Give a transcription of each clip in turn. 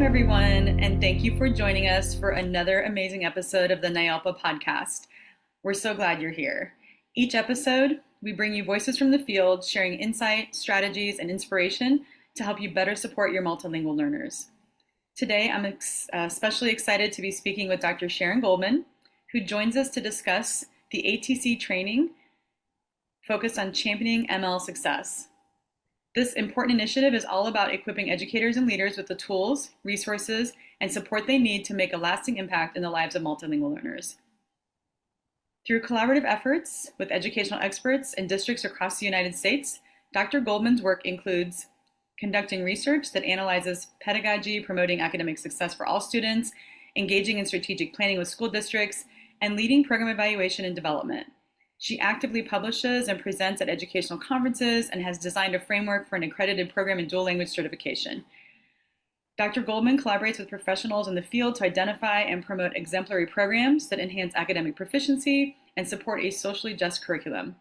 everyone, and thank you for joining us for another amazing episode of the NIALPA podcast. We're so glad you're here. Each episode, we bring you voices from the field, sharing insight, strategies, and inspiration to help you better support your multilingual learners. Today, I'm especially excited to be speaking with Dr. Sharon Goldman, who joins us to discuss the ATC training focused on championing ML success. This important initiative is all about equipping educators and leaders with the tools, resources, and support they need to make a lasting impact in the lives of multilingual learners. Through collaborative efforts with educational experts in districts across the United States, Dr. Goldman's work includes conducting research that analyzes pedagogy, promoting academic success for all students, engaging in strategic planning with school districts, and leading program evaluation and development. She actively publishes and presents at educational conferences and has designed a framework for an accredited program in dual language certification. Dr. Goldman collaborates with professionals in the field to identify and promote exemplary programs that enhance academic proficiency and support a socially just curriculum,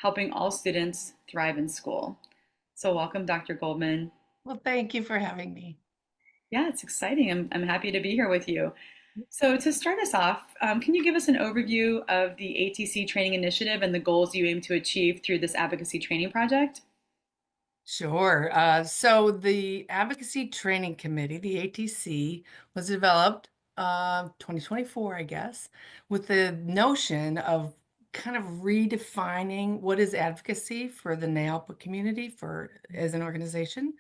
helping all students thrive in school. So welcome, Dr. Goldman. Well, thank you for having me. Yeah, it's exciting. I'm happy to be here with you. So to start us off, can you give us an overview of the ATC training initiative and the goals you aim to achieve through this advocacy training project? Sure. So the Advocacy Training Committee, the ATC, was developed 2024, I guess, with the notion of kind of redefining what is advocacy for the NAILPA community as an organization,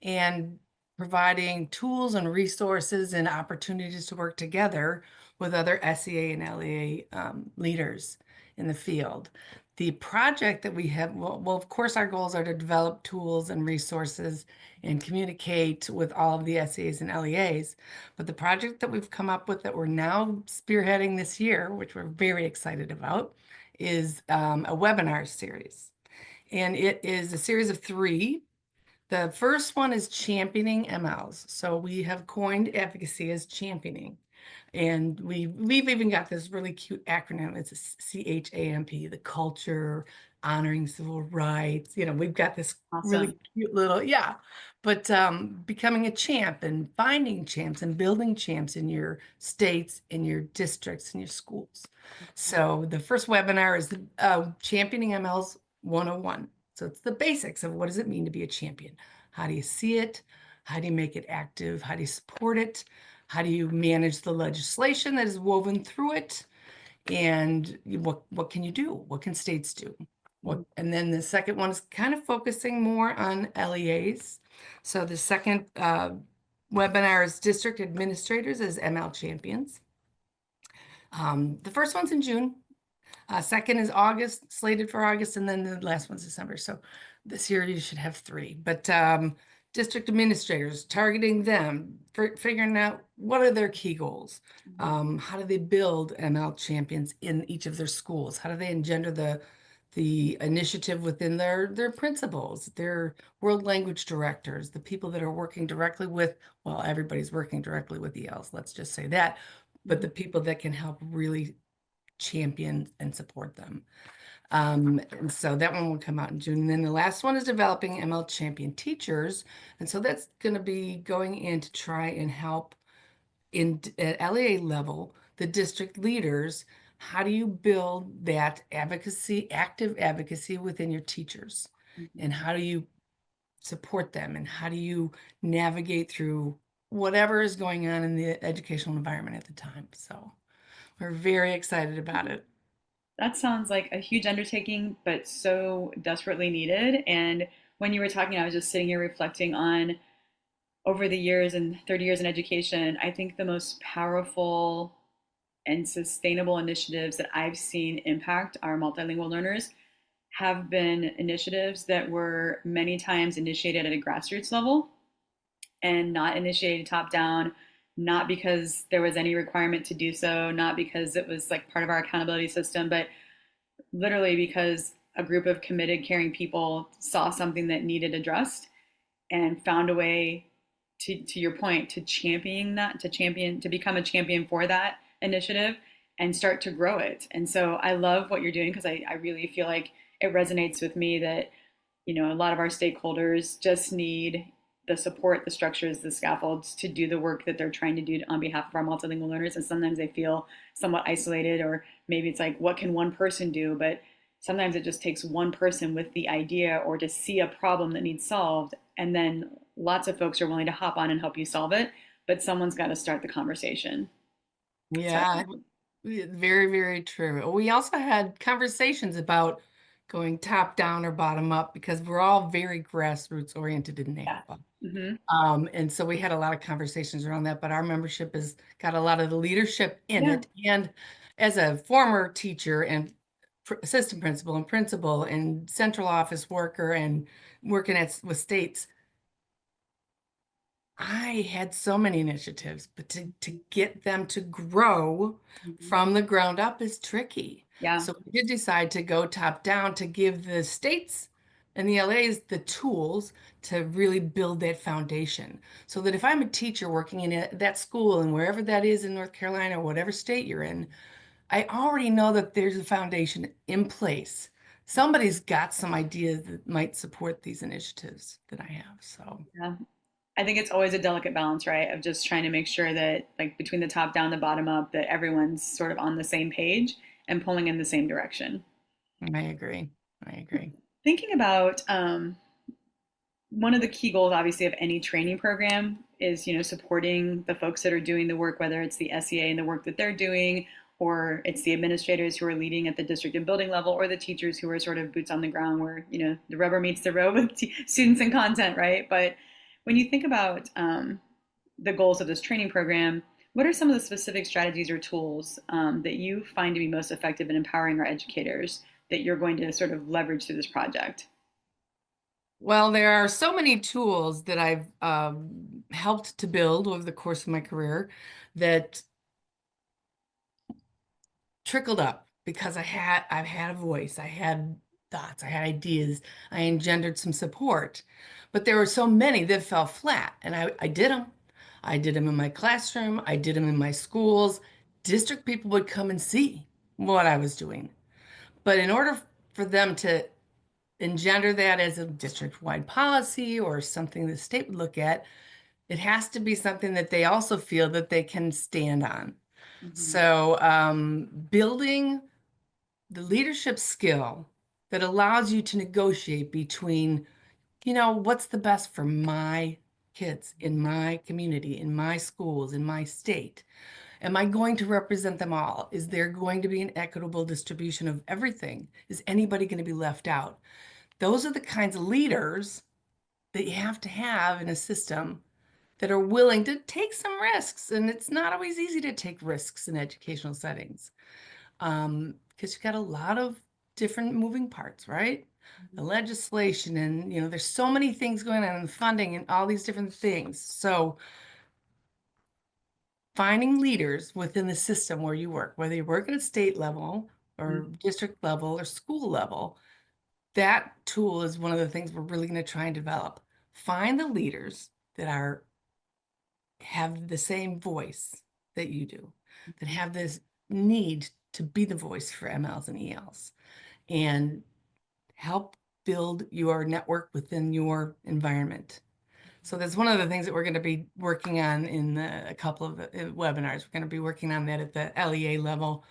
and providing tools and resources and opportunities to work together with other SEA and LEA leaders in the field. The project that we have, well, of course, our goals are to develop tools and resources and communicate with all of the SEAs and LEAs. But the project that we've come up with that we're now spearheading this year, which we're very excited about, is a webinar series. And it is a series of 3. The first one is championing MLs. So we have coined advocacy as championing. And we've even got this really cute acronym. It's a CHAMP, the culture, honoring civil rights. We've got this really cute little, yeah. But becoming a champ and finding champs and building champs in your states, in your districts, in your schools. So the first webinar is Championing MLs 101. So it's the basics of what does it mean to be a champion? How do you see it? How do you make it active? How do you support it? How do you manage the legislation that is woven through it? And what can you do? What can states do? And then the second one is kind of focusing more on LEAs. So the second webinar is District Administrators as ML Champions. The first one's in June. Second is August, slated for August, and then the last one's December. So this year you should have 3. But district administrators, targeting them, figuring out what are their key goals. How do they build ML champions in each of their schools? How do they engender the initiative within their principals, their world language directors, the people that are working directly with, well, everybody's working directly with ELs, let's just say that, but the people that can help really champion and support them. And so that one will come out in June. And then the last one is developing ML champion teachers. And so that's going to be going in to try and help at LEA level, the district leaders. How do you build that advocacy, active advocacy within your teachers? And how do you support them? And how do you navigate through whatever is going on in the educational environment at the time? So we're very excited about it. That sounds like a huge undertaking, but so desperately needed. And when you were talking, I was just sitting here reflecting on over the years and 30 years in education, I think the most powerful and sustainable initiatives that I've seen impact our multilingual learners have been initiatives that were many times initiated at a grassroots level and not initiated top down, not because there was any requirement to do so, not because it was like part of our accountability system, but literally because a group of committed, caring people saw something that needed addressed and found a way to your point, to become a champion for that initiative and start to grow it. And so I love what you're doing because I really feel like it resonates with me that, a lot of our stakeholders just need the support, the structures, the scaffolds to do the work that they're trying to do on behalf of our multilingual learners. And sometimes they feel somewhat isolated, or maybe it's like, what can one person do? But sometimes it just takes one person with the idea or to see a problem that needs solved. And then lots of folks are willing to hop on and help you solve it. But someone's got to start the conversation. So, Yeah, very, very true. We also had conversations about going top down or bottom up because we're all very grassroots oriented in yeah. NAIOPA. Mm-hmm. And so we had a lot of conversations around that, but our membership has got a lot of the leadership in Yeah. it. And as a former teacher and assistant principal and central office worker and working with states, I had so many initiatives, but to get them to grow Mm-hmm. from the ground up is tricky. Yeah. So we did decide to go top down to give the states and the LAs the tools to really build that foundation. So that if I'm a teacher working in that school and wherever that is in North Carolina or whatever state you're in, I already know that there's a foundation in place. Somebody's got some ideas that might support these initiatives that I have. So. Yeah. I think it's always a delicate balance, right? Of just trying to make sure that, like, between the top down, the bottom up, that everyone's sort of on the same page and pulling in the same direction. I agree. I agree. Thinking about one of the key goals, obviously, of any training program is, supporting the folks that are doing the work, whether it's the SEA and the work that they're doing, or it's the administrators who are leading at the district and building level, or the teachers who are sort of boots on the ground where, the rubber meets the road with students and content, right? But when you think about the goals of this training program, what are some of the specific strategies or tools that you find to be most effective in empowering our educators that you're going to sort of leverage through this project? Well, there are so many tools that I've helped to build over the course of my career that trickled up because I've had a voice, I had thoughts, I had ideas, I engendered some support, but there were so many that fell flat, and I did them. I did them in my classroom, I did them in my schools. District people would come and see what I was doing. But in order for them to engender that as a district-wide policy or something the state would look at, it has to be something that they also feel that they can stand on. Mm-hmm. So building the leadership skill that allows you to negotiate between, what's the best for my kids in my community, in my schools, in my state? Am I going to represent them all? Is there going to be an equitable distribution of everything? Is anybody going to be left out? Those are the kinds of leaders that you have to have in a system that are willing to take some risks. And it's not always easy to take risks in educational settings because you've got a lot of different moving parts, right? The legislation and, there's so many things going on in funding and all these different things. So finding leaders within the system where you work, whether you work at a state level or district level or school level, that tool is one of the things we're really going to try and develop. Find the leaders that have the same voice that you do, that have this need to be the voice for MLs and ELs, and help build your network within your environment. So that's one of the things that we're going to be working on in a couple of webinars. We're going to be working on that at the LEA level.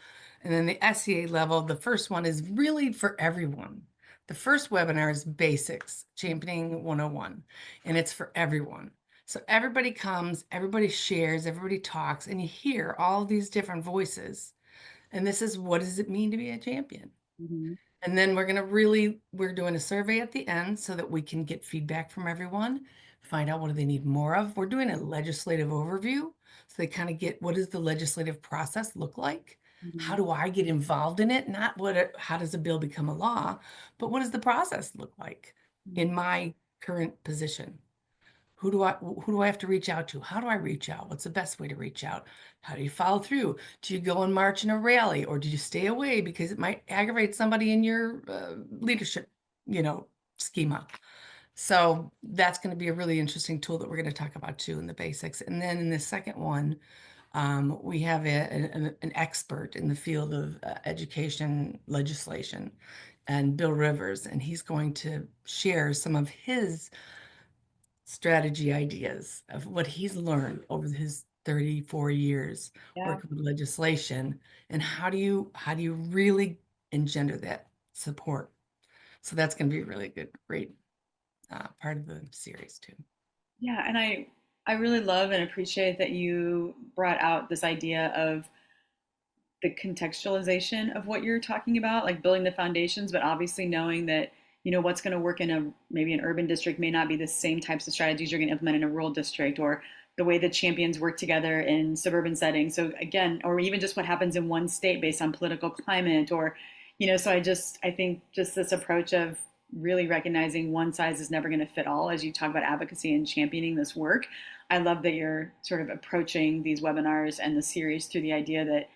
And then the SEA level, the first one is really for everyone. The first webinar is Basics, Championing 101, and it's for everyone. So everybody comes, everybody shares, everybody talks, and you hear all these different voices. And this is, what does it mean to be a champion? Mm-hmm. And then we're doing a survey at the end so that we can get feedback from everyone, find out what do they need more of. We're doing a legislative overview. So they kind of get, what does the legislative process look like? Mm-hmm. How do I get involved in it? Not how does a bill become a law, but what does the process look like in my current position? Who do I have to reach out to? How do I reach out? What's the best way to reach out? How do you follow through? Do you go and march in a rally, or do you stay away because it might aggravate somebody in your leadership, schema? So that's going to be a really interesting tool that we're going to talk about too in the basics. And then in the second one, we have an expert in the field of education legislation, and Bill Rivers, and he's going to share some of his strategy ideas of what he's learned over his 34 years Yeah. working with legislation, and how do you really engender that support. So that's going to be a really good, great part of the series too. Yeah, and I really love and appreciate that you brought out this idea of the contextualization of what you're talking about, like building the foundations, but obviously knowing that what's going to work in a maybe an urban district may not be the same types of strategies you're going to implement in a rural district, or the way that champions work together in suburban settings. So again, or even just what happens in one state based on political climate, or so I think just this approach of really recognizing one size is never going to fit all as you talk about advocacy and championing this work. I love that you're sort of approaching these webinars and the series through the idea that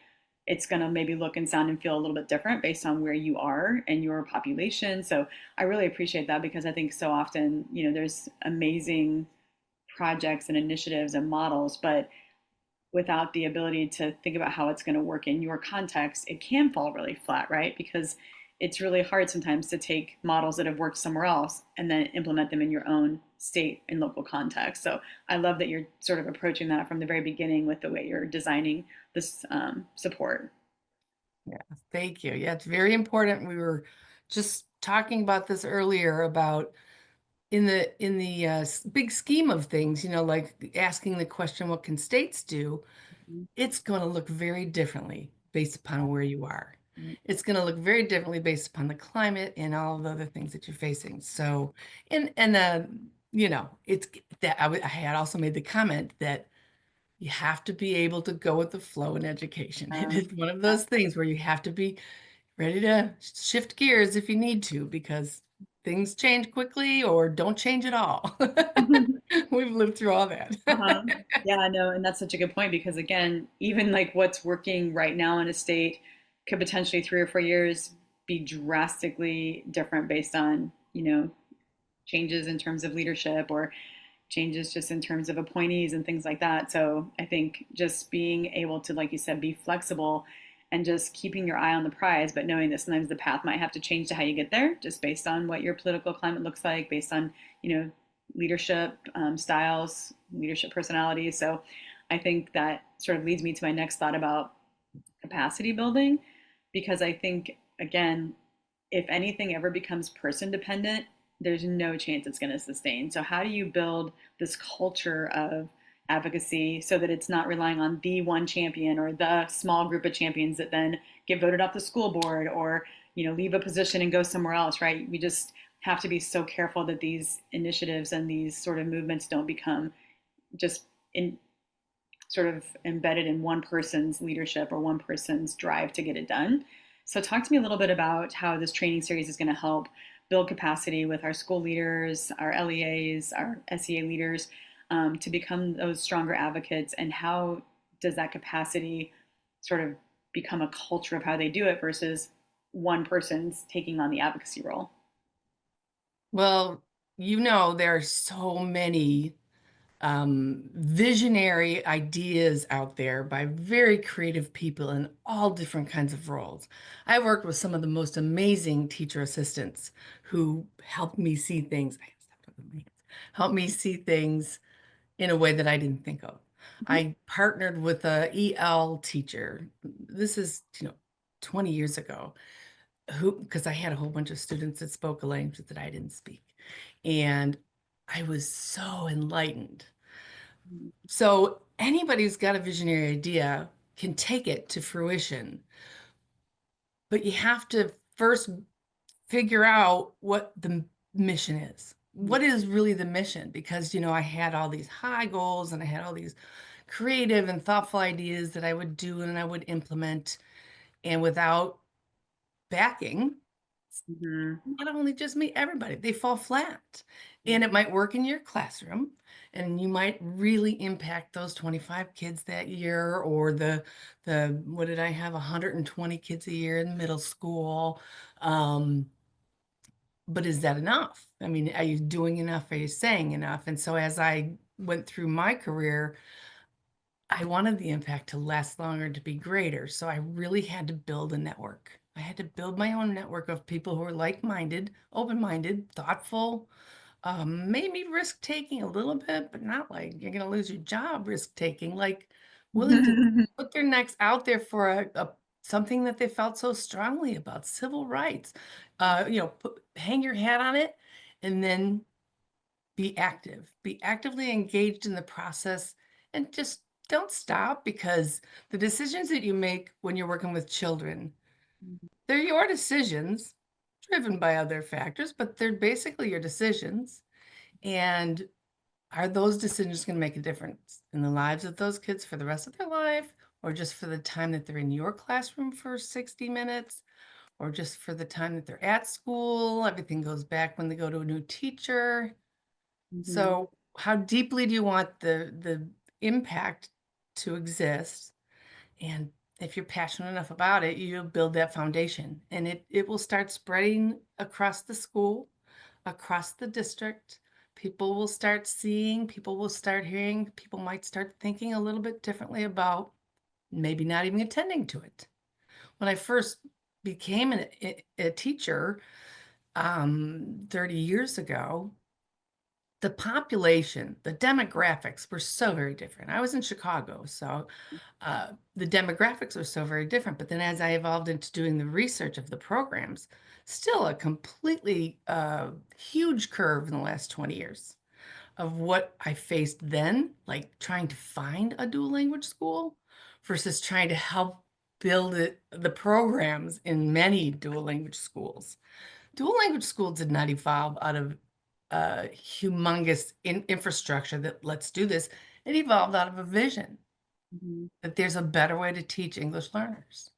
it's going to maybe look and sound and feel a little bit different based on where you are and your population. So I really appreciate that, because I think so often, there's amazing projects and initiatives and models, but without the ability to think about how it's going to work in your context, it can fall really flat, right? Because it's really hard sometimes to take models that have worked somewhere else and then implement them in your own state and local context. So I love that you're sort of approaching that from the very beginning with the way you're designing this support. Yeah, thank you. Yeah, it's very important. We were just talking about this earlier about in the big scheme of things, like asking the question, what can states do? Mhm. It's going to look very differently based upon where you are. Right. It's going to look very differently based upon the climate and all of the other things that you're facing. So, and it's that I had also made the comment that you have to be able to go with the flow in education. It Um, is one of yeah. those things where you have to be ready to shift gears if you need to, because things change quickly or don't change at all. We've lived through all that. Uh-huh. Yeah, I know, and that's such a good point, because again, even like what's working right now in a state could potentially 3 or 4 years be drastically different based on, changes in terms of leadership, or changes just in terms of appointees and things like that. So I think just being able to, like you said, be flexible and just keeping your eye on the prize, but knowing that sometimes the path might have to change to how you get there, just based on what your political climate looks like, based on, leadership styles, leadership personalities. So I think that sort of leads me to my next thought about capacity building, because I think, again, if anything ever becomes person dependent, there's no chance it's going to sustain. So, how do you build this culture of advocacy so that it's not relying on the one champion or the small group of champions that then get voted off the school board, or, leave a position and go somewhere else, right? We just have to be so careful that these initiatives and these sort of movements don't become just in sort of embedded in one person's leadership or one person's drive to get it done. So, talk to me a little bit about how this training series is going to help build capacity with our school leaders, our LEAs, our SEA leaders, to become those stronger advocates, and how does that capacity sort of become a culture of how they do it versus one person's taking on the advocacy role? Well, there are so many visionary ideas out there by very creative people in all different kinds of roles. I worked with some of the most amazing teacher assistants who helped me see things. Helped me see things in a way that I didn't think of. Mhm. I partnered with a EL teacher. This is, 20 years ago, who because I had a whole bunch of students that spoke a language that I didn't speak. And I was so enlightened. So anybody who's got a visionary idea can take it to fruition, but you have to first figure out what the mission is. What is really the mission? Because, I had all these high goals and I had all these creative and thoughtful ideas that I would do and I would implement. And without backing, Mhm. not only just me, everybody, they fall flat. And it might work in your classroom and you might really impact those 25 kids that year, or the what did I have, 120 kids a year in middle school. But is that enough? I mean, are you doing enough? Are you saying enough? And so as I went through my career, I wanted the impact to last longer, to be greater. So I really had to build a network. I had to build my own network of people who are like-minded, open-minded, thoughtful, Maybe risk taking a little bit, but not like you're going to lose your job risk taking, like willing to put their necks out there for something that they felt so strongly about, civil rights. Hang your hat on it and then be active, be actively engaged in the process, and just don't stop, because the decisions that you make when you're working with children, they're your decisions driven by other factors, but they're basically your decisions. And are those decisions going to make a difference in the lives of those kids for the rest of their life, or just for the time that they're in your classroom for 60 minutes, or just for the time that they're at school? Everything goes back when they go to a new teacher. Mhm. So how deeply do you want the impact to exist? And if you're passionate enough about it, you'll build that foundation, and it will start spreading across the school, across the district. People will start seeing, people will start hearing, people might start thinking a little bit differently about maybe not even attending to it. When I first became a teacher 30 years ago, the population, the demographics were so very different. I was in Chicago, so the demographics were so very different. But then as I evolved into doing the research of the programs, still a completely huge curve in the last 20 years of what I faced then, like trying to find a dual language school versus trying to help build the programs in many dual language schools. Dual language schools did not evolve out of humongous infrastructure that let's do this. It evolved out of a vision Mhm. that there's a better way to teach English learners.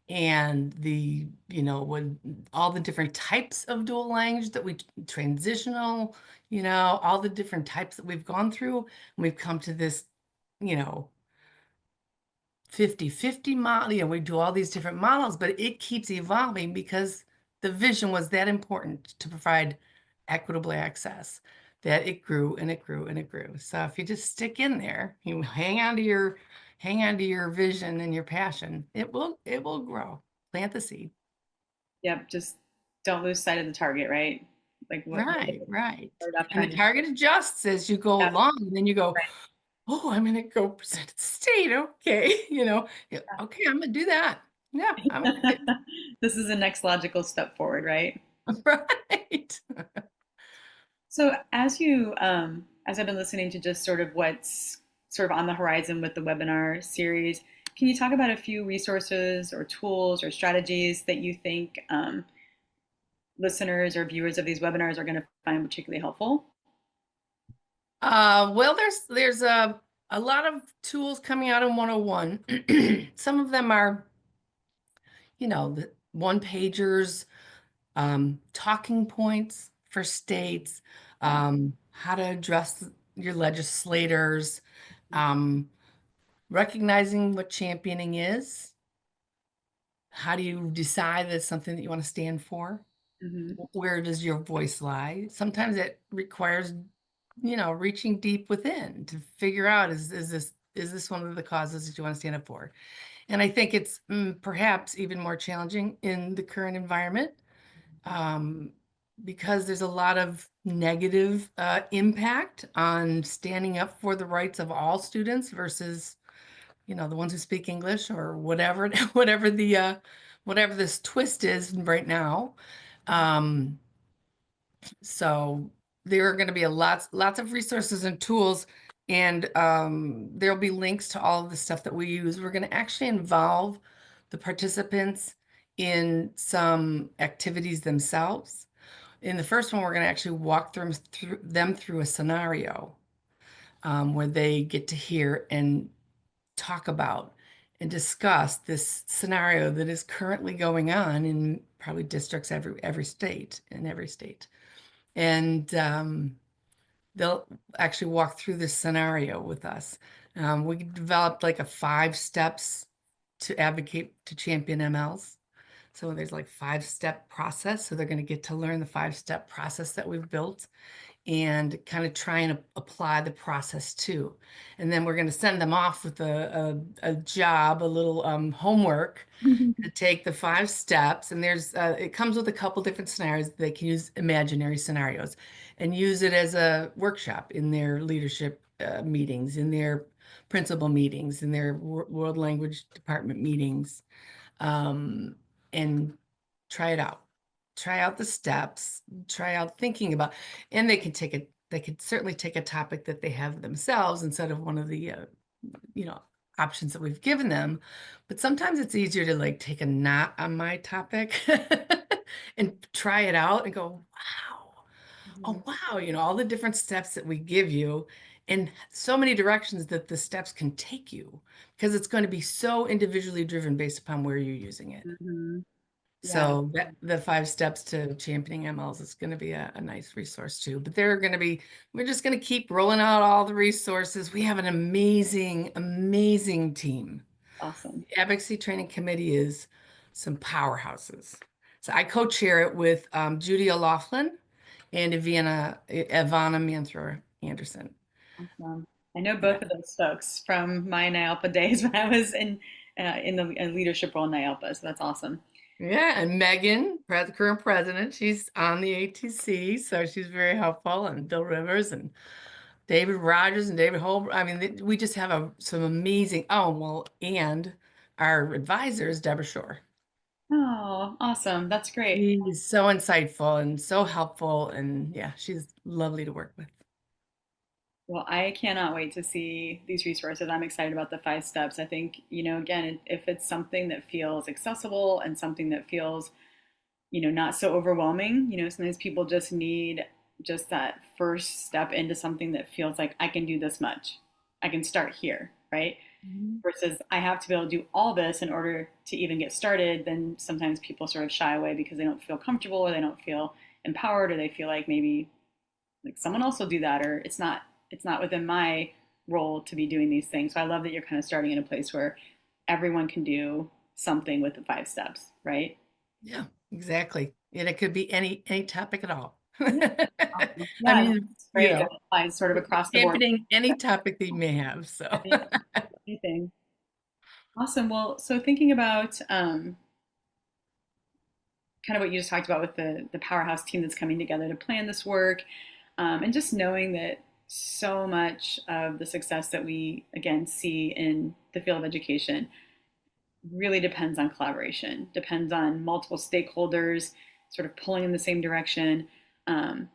And when all the different types of dual language that transitional, all the different types that we've gone through, and we've come to this, you know, 50-50 model. We do all these different models, but it keeps evolving because the vision was that important to provide equitable access, that it grew and it grew and it grew. So if you just stick in there, you hang on to your vision and your passion, it will grow. Plant the seed. Yep, just don't lose sight of the target, right? Like what Right, right. start off And the trying to do. target adjusts as you go Yeah, along, and then you go, right. oh, I'm going to go present at the state. Okay. Yeah, okay, I'm going to do that. Yeah, I'm going to This is the next logical step forward, right? right. So as I've been listening to just sort of what's sort of on the horizon with the webinar series, can you talk about a few resources or tools or strategies that you think listeners or viewers of these webinars are going to find particularly helpful? Well, there's a lot of tools coming out in 101. Some of them are, the one pagers, talking points for states, Yeah. how to address your legislators, um, recognizing what championing is. How do you decide that's something that you want to stand for? Hmm. Where does your voice lie? Sometimes it requires, reaching deep within to figure out, is this one of the causes that you want to stand up for? And I think it's perhaps even more challenging in the current environment, um, because there's a lot of negative impact on standing up for the rights of all students versus, the ones who speak English or whatever, whatever this twist is right now. Um, so there are going to be lots of resources and tools, and there'll be links to all of the stuff that we use. We're going to actually involve the participants in some activities themselves. In the first one, we're going to actually walk them through a scenario, where they get to hear and talk about and discuss this scenario that is currently going on in probably districts every state, in every state. And they'll actually walk through this scenario with us. We developed like a 5 steps to advocate to champion MLs. So there's like 5-step process. So they're going to get to learn the 5-step process that we've built. and kind of try and apply the process too. And then we're going to send them off with a job, a little homework to take the 5 steps. And it comes with a couple different scenarios. They can use imaginary scenarios and use it as a workshop in their leadership meetings, in their principal meetings, in their world language department meetings, and try it out. Try out the steps, try out thinking about, and they could certainly take a topic that they have themselves instead of one of the, you know, options that we've given them. But sometimes it's easier to like take a not on my topic and try it out and go, wow, oh, Mhm. wow, all the different steps that we give you and so many directions that the steps can take you because it's going to be so individually driven based upon where you're using it. Mhm. Yeah, So the 5 steps to championing MLs is going to be a nice resource too. But we're just going to keep rolling out all the resources. We have an amazing, amazing team. awesome. The Advocacy Training Committee is some powerhouses. So I co-chair it with Judy O'Loughlin and Ivana Manthrower Anderson. Awesome. I know Yeah. both of those folks from my NIALPA days when I was in the leadership role in NIALPA, so that's awesome. Yeah, and Megan, the current president, she's on the ATC, so she's very helpful, and Bill Rivers and David Rogers and David Holbrook. I mean, we just have some amazing, oh, well, and our advisor is Deborah Shore. Oh, awesome. That's great. She's so insightful and so helpful, and yeah, she's lovely to work with. Well, I cannot wait to see these resources. I'm excited about the 5 steps. I think, again, if it's something that feels accessible and something that feels, not so overwhelming, sometimes people just need just that first step into something that feels like I can do this much. I can start here, right? Mhm. Versus I have to be able to do all this in order to even get started, then sometimes people sort of shy away because they don't feel comfortable or they don't feel empowered or they feel like maybe like someone else will do that or it's not within my role to be doing these things. So I love that you're kind of starting in a place where everyone can do something with the 5 steps, right? Yeah, exactly. And it could be any topic at all. Yeah. Awesome. I Yeah, mean, it's great. It applies sort of across the board. championing any topic that you may have. So. Any- Anything. Awesome. Well, so thinking about kind of what you just talked about with the powerhouse team that's coming together to plan this work, and just knowing that so much of the success that we again see in the field of education really depends on collaboration, depends on multiple stakeholders sort of pulling in the same direction. Um,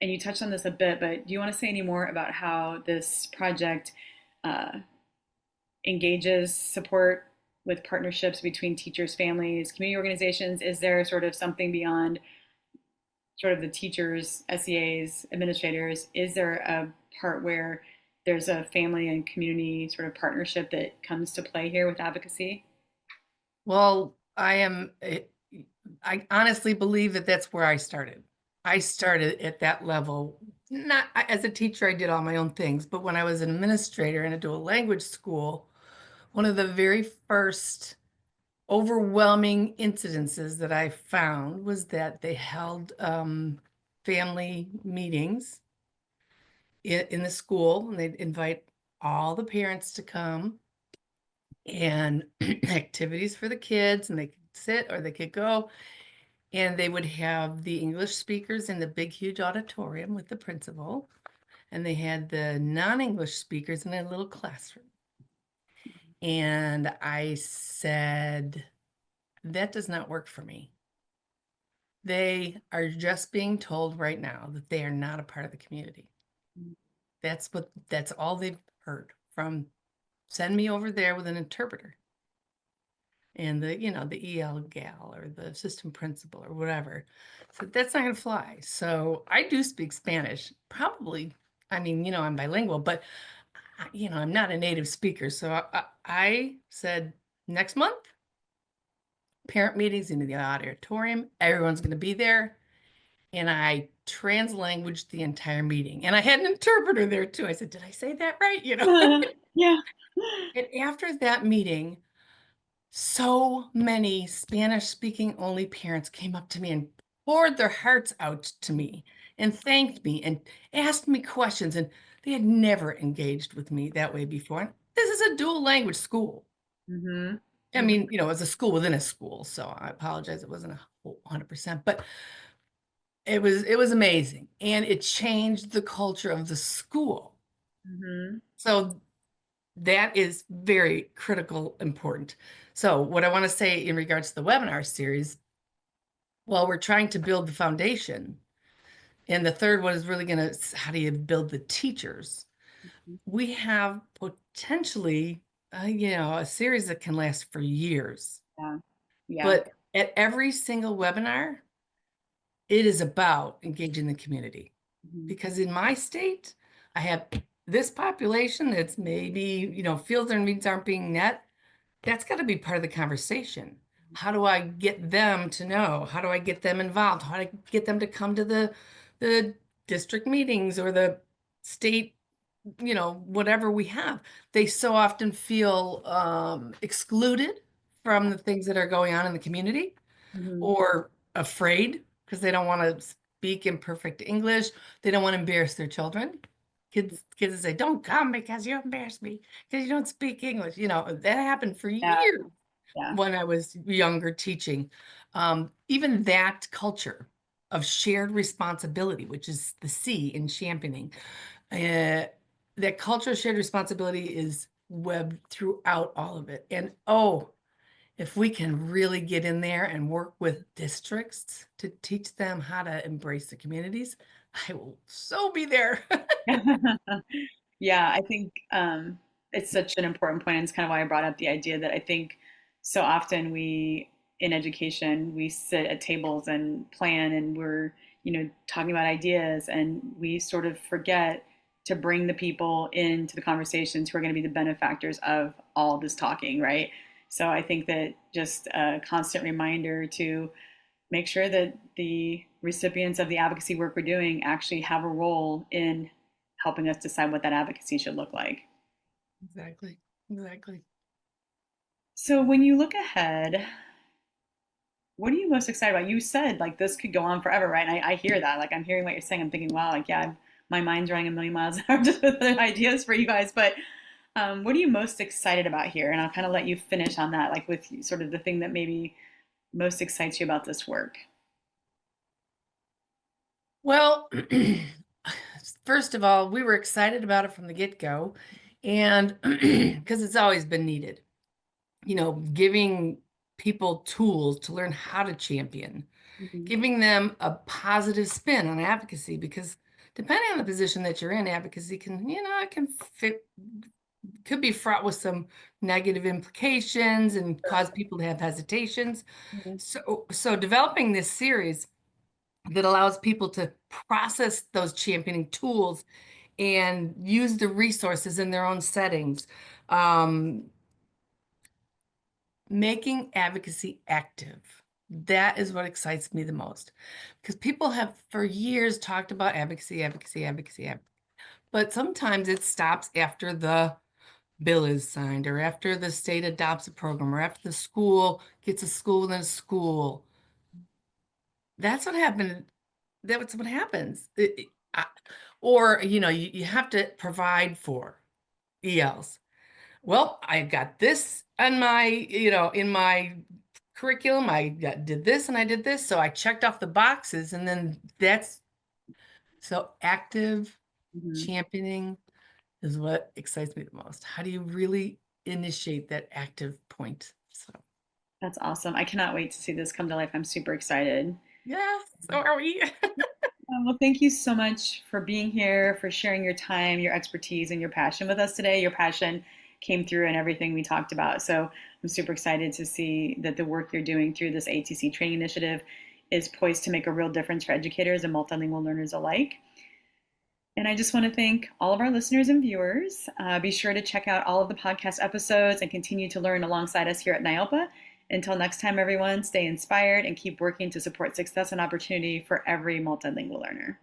and you touched on this a bit, but do you want to say any more about how this project uh, engages support with partnerships between teachers, families, community organizations? Is there sort of something beyond sort of the teachers, SEAs, administrators? Is there a part where there's a family and community sort of partnership that comes to play here with advocacy? Well, I honestly believe that that's where I started. I started at that level. Not as a teacher, I did all my own things, but when I was an administrator in a dual language school, one of the very first overwhelming incidences that I found was that they held family meetings in the school, and they'd invite all the parents to come and activities for the kids, and they could sit or they could go, and they would have the English speakers in the big, huge auditorium with the principal, and they had the non-English speakers in a little classroom. And I said, that does not work for me. They are just being told right now that they are not a part of the community. That's all they've heard from send me over there with an interpreter. And the EL gal or the assistant principal or whatever. So that's not going to fly. So I do speak Spanish, probably. I mean, I'm bilingual, but I'm not a native speaker. So I said next month, parent meetings in the auditorium, everyone's going to be there. And I translanguaged the entire meeting. And I had an interpreter there too. I said, did I say that right? Yeah. And after that meeting, so many Spanish speaking only parents came up to me and poured their hearts out to me and thanked me and asked me questions. And they had never engaged with me that way before. And this is a dual language school. Mm-hmm. I Mm-hmm. mean, it's a school within a school, so I apologize. It wasn't 100%, but it was amazing, and it changed the culture of the school. Mm-hmm. So that is very critical, important. So what I want to say in regards to the webinar series, well, we're trying to build the foundation, and the third one is really going to, how do you build the teachers? We have potentially, a series that can last for years, Yeah. Yeah. but at every single webinar, it is about engaging the community. Mm-hmm. Because in my state, I have this population that's maybe, feels their needs aren't being met. That's got to be part of the conversation. How do I get them to know? How do I get them involved? How do I get them to come to the district meetings or the state, whatever we have? They so often feel excluded from the things that are going on in the community, Mm-hmm. or afraid because they don't want to speak in perfect English. They don't want to embarrass their children. Kids say, "Don't come because you embarrass me because you don't speak English." That happened for Yeah. years Yeah. when I was younger teaching. Even that culture of shared responsibility, which is the C in championing, that culture of shared responsibility is webbed throughout all of it. And if we can really get in there and work with districts to teach them how to embrace the communities, I will so be there. Yeah, I think it's such an important point, and it's kind of why I brought up the idea that I think so often in education, we sit at tables and plan, and we're, talking about ideas, and we sort of forget to bring the people into the conversations who are going to be the benefactors of all this talking, right? So I think that just a constant reminder to make sure that the recipients of the advocacy work we're doing actually have a role in helping us decide what that advocacy should look like. Exactly. Exactly. So when you look ahead, what are you most excited about? You said like this could go on forever, right? And I hear that. Like I'm hearing what you're saying. I'm thinking, wow, like yeah, my mind's running a million miles an hour just with the ideas for you guys. But what are you most excited about here? And I'll kind of let you finish on that, like with sort of the thing that maybe most excites you about this work. Well, first of all, we were excited about it from the get-go, and because it's always been needed, giving people tools to learn how to champion, Mm-hmm. giving them a positive spin on advocacy, because depending on the position that you're in, advocacy can, it can fit, could be fraught with some negative implications and cause people to have hesitations. Mm-hmm. So developing this series that allows people to process those championing tools and use the resources in their own settings, making advocacy active. That is what excites me the most, because people have for years talked about advocacy, advocacy, advocacy, but sometimes it stops after the bill is signed, or after the state adopts a program, or after the school gets a school within a school. That's what happened. That's what happens. Or, you have to provide for ELs. Well, I got this on my, in my curriculum. Did this and I did this. So I checked off the boxes, and then so active Mm-hmm. championing is what excites me the most. How do you really initiate that active point? So, That's awesome. I cannot wait to see this come to life. I'm super excited. yeah, so are we. Well, thank you so much for being here, for sharing your time, your expertise, and your passion with us today. Your passion came through in everything we talked about. So I'm super excited to see that the work you're doing through this ATC training initiative is poised to make a real difference for educators and multilingual learners alike. And I just want to thank all of our listeners and viewers. Be sure to check out all of the podcast episodes and continue to learn alongside us here at NIOPA. Until next time, everyone, stay inspired and keep working to support success and opportunity for every multilingual learner.